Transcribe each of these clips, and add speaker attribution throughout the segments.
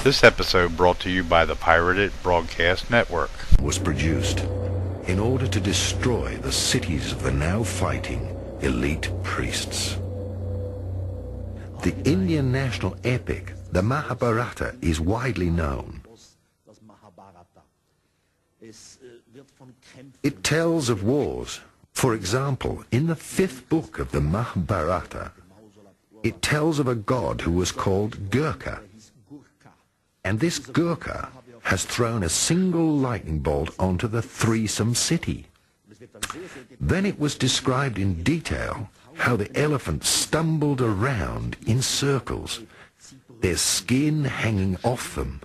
Speaker 1: This episode brought to you by the Pirated Broadcast Network.
Speaker 2: Was produced in order to destroy the cities of the now fighting elite priests. The Indian national epic, the Mahabharata, is widely known. It tells of wars. For example, in the 5th book of the Mahabharata, it tells of a god who was called Gurkha. And this Gurkha has thrown a single lightning bolt onto the threesome city. Then it was described in detail how the elephants stumbled around in circles, their skin hanging off them.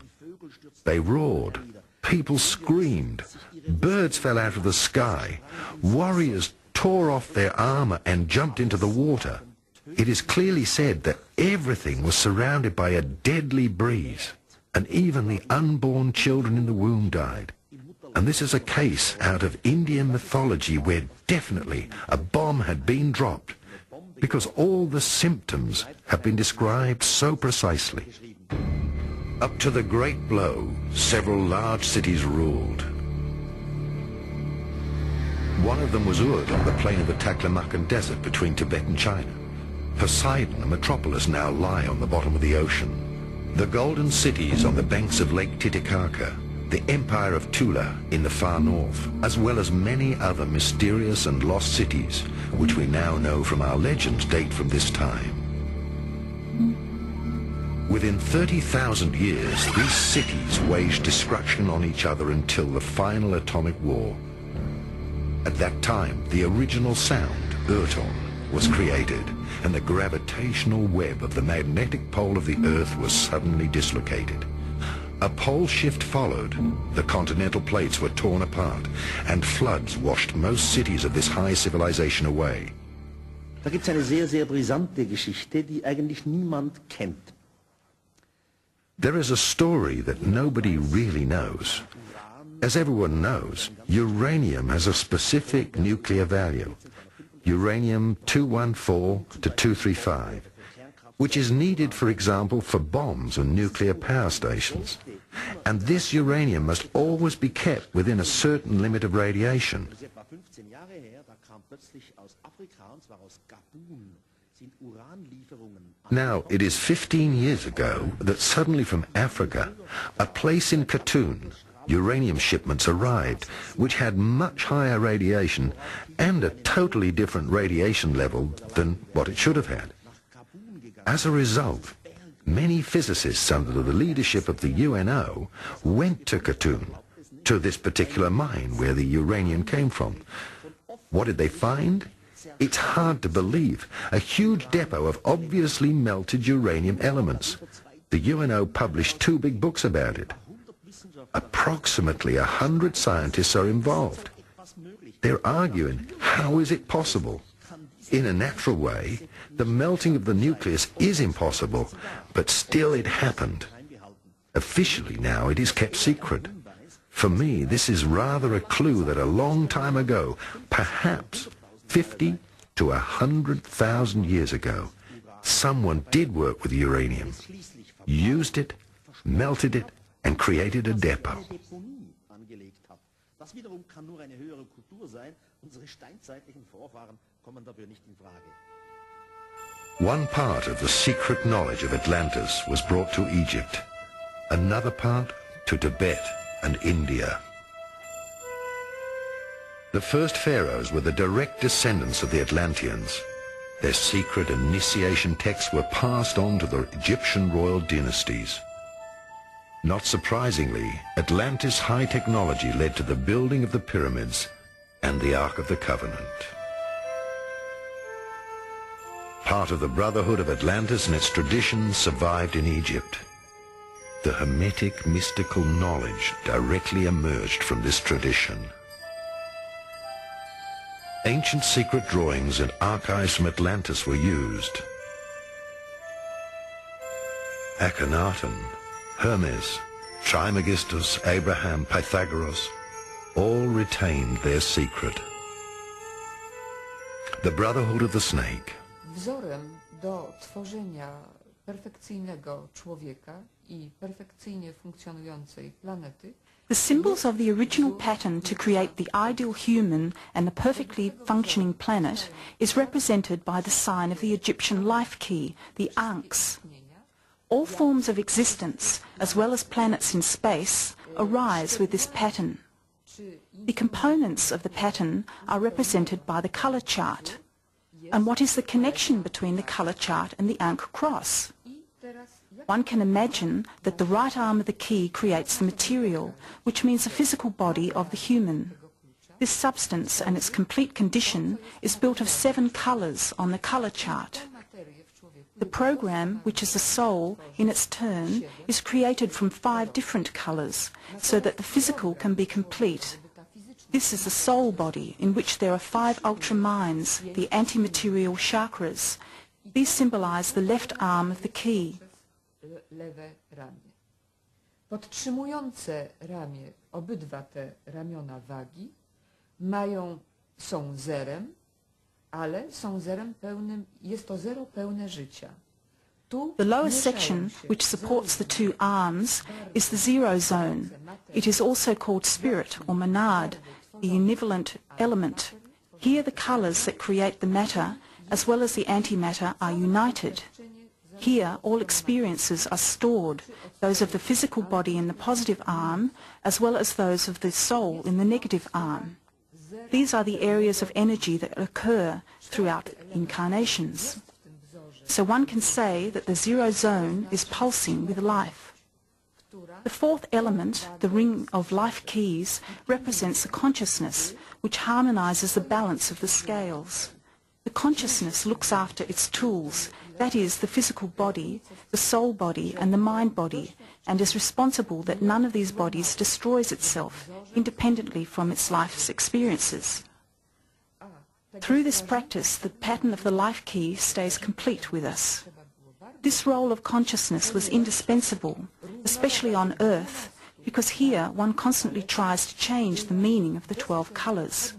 Speaker 2: They roared, people screamed, birds fell out of the sky, warriors tore off their armor and jumped into the water. It is clearly said that everything was surrounded by a deadly breeze, and even the unborn children in the womb died. And this is a case out of Indian mythology where definitely a bomb had been dropped, because all the symptoms have been described so precisely. Up to the Great Blow, several large cities ruled. One of them was Urd on the plain of the Taklamakan Desert between Tibet and China. Poseidon, a metropolis, now lie on the bottom of the ocean. The golden cities on the banks of Lake Titicaca, the Empire of Tula in the far north, as well as many other mysterious and lost cities, which we now know from our legends date from this time. Within 30,000 years, these cities waged destruction on each other until the final atomic war. At that time, the original sound, Urton, was created, and the gravitational web of the magnetic pole of the Earth was suddenly dislocated. A pole shift followed, the continental plates were torn apart, and floods washed most cities of this high civilization away.
Speaker 3: Da gibt's eine sehr, sehr brisante Geschichte, die eigentlich niemand kennt.
Speaker 2: There is a story that nobody really knows. As everyone knows, uranium has a specific nuclear value, uranium-214 to 235, which is needed, for example, for bombs and nuclear power stations. And this uranium must always be kept within a certain limit of radiation. Now, it is 15 years ago that suddenly from Africa, a place in Khartoum, uranium shipments arrived, which had much higher radiation and a totally different radiation level than what it should have had. As a result, many physicists under the leadership of the UNO went to Khartoum, to this particular mine where the uranium came from. What did they find? It's hard to believe. A huge depot of obviously melted uranium elements. The UNO published 2 big books about it. Approximately 100 scientists are involved. They're arguing, how is it possible? In a natural way, the melting of the nucleus is impossible, but still it happened. Officially now it is kept secret. For me, this is rather a clue that a long time ago, perhaps 50 to 100,000 years ago, someone did work with uranium, used it, melted it, and created a depot. One part of the secret knowledge of Atlantis was brought to Egypt, another part to Tibet and India. The first pharaohs were the direct descendants of the Atlanteans. Their secret initiation texts were passed on to the Egyptian royal dynasties. Not surprisingly, Atlantis' high technology led to the building of the pyramids and the Ark of the Covenant. Part of the Brotherhood of Atlantis and its traditions survived in Egypt. The Hermetic mystical knowledge directly emerged from this tradition. Ancient secret drawings and archives from Atlantis were used. Akhenaten, Hermes, Trismegistus, Abraham, Pythagoras, all retained their secret. The Brotherhood of the Snake.
Speaker 4: Wzorem do tworzenia perfekcyjnego człowieka i perfekcyjnie funkcjonującej planety.
Speaker 5: The symbols of the original pattern to create the ideal human and the perfectly functioning planet is represented by the sign of the Egyptian life key, the Ankhs. All forms of existence, as well as planets in space, arise with this pattern. The components of the pattern are represented by the colour chart. And what is the connection between the colour chart and the Ankh cross? One can imagine that the right arm of the key creates the material, which means the physical body of the human. This substance and its complete condition is built of 7 colours on the colour chart. The program, which is the soul, in its turn, is created from 5 different colours, so that the physical can be complete. This is the soul body, in which there are 5 ultra-minds, the anti-material chakras. These symbolize the left arm of the key.
Speaker 4: Lewe ramię. Podtrzymujące ramię, obydwa te ramiona wagi są zerem, ale są zerem pełnym, jest to zero pełne życia.
Speaker 5: The lower section, which supports the 2 arms, is the zero zone. It is also called spirit or monad, the univalent element. Here the colours that create the matter, as well as the antimatter, are united. Here all experiences are stored, those of the physical body in the positive arm, as well as those of the soul in the negative arm. These are the areas of energy that occur throughout incarnations. So one can say that the zero zone is pulsing with life. The 4th element, the ring of life keys, represents the consciousness, which harmonizes the balance of the scales. The consciousness looks after its tools, that is, the physical body, the soul body and the mind body, and is responsible that none of these bodies destroys itself independently from its life's experiences. Through this practice, the pattern of the life key stays complete with us. This role of consciousness was indispensable, especially on Earth, because here one constantly tries to change the meaning of the 12 colours.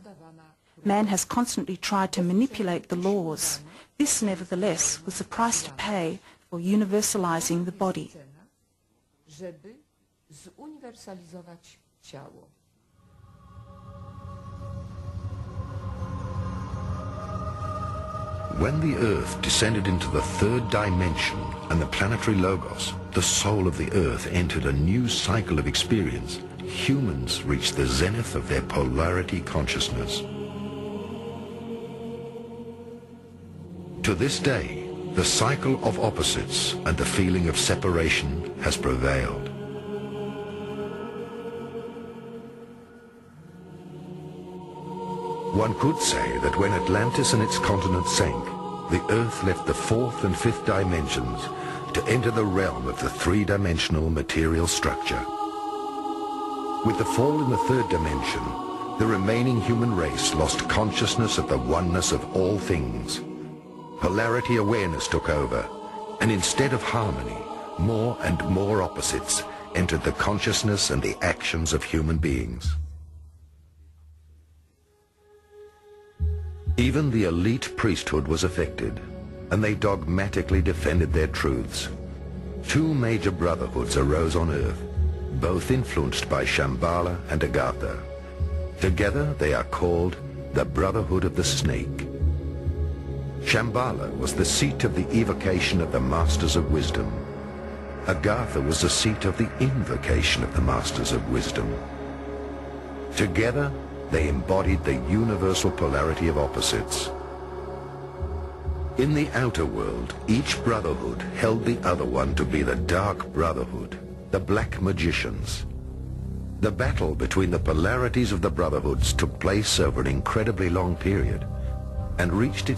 Speaker 5: Man has constantly tried to manipulate the laws. This, nevertheless, was the price to pay for universalizing the body.
Speaker 4: Żeby zuniwersalizować ciało.
Speaker 2: When the Earth descended into the 3rd dimension and the planetary logos, the soul of the Earth, entered a new cycle of experience, humans reached the zenith of their polarity consciousness. To this day, the cycle of opposites and the feeling of separation has prevailed. One could say that when Atlantis and its continents sank, the Earth left the 4th and 5th dimensions to enter the realm of the 3-dimensional material structure. With the fall in the 3rd dimension, the remaining human race lost consciousness of the oneness of all things. Polarity awareness took over, and instead of harmony, more and more opposites entered the consciousness and the actions of human beings. Even the elite priesthood was affected, and they dogmatically defended their truths. 2 major brotherhoods arose on Earth, both influenced by Shambhala and Agartha. Together they are called the Brotherhood of the Snake. Shambhala was the seat of the evocation of the Masters of Wisdom. Agartha was the seat of the invocation of the Masters of Wisdom. Together, they embodied the universal polarity of opposites. In the outer world, each brotherhood held the other one to be the Dark Brotherhood, the Black Magicians. The battle between the polarities of the brotherhoods took place over an incredibly long period and reached its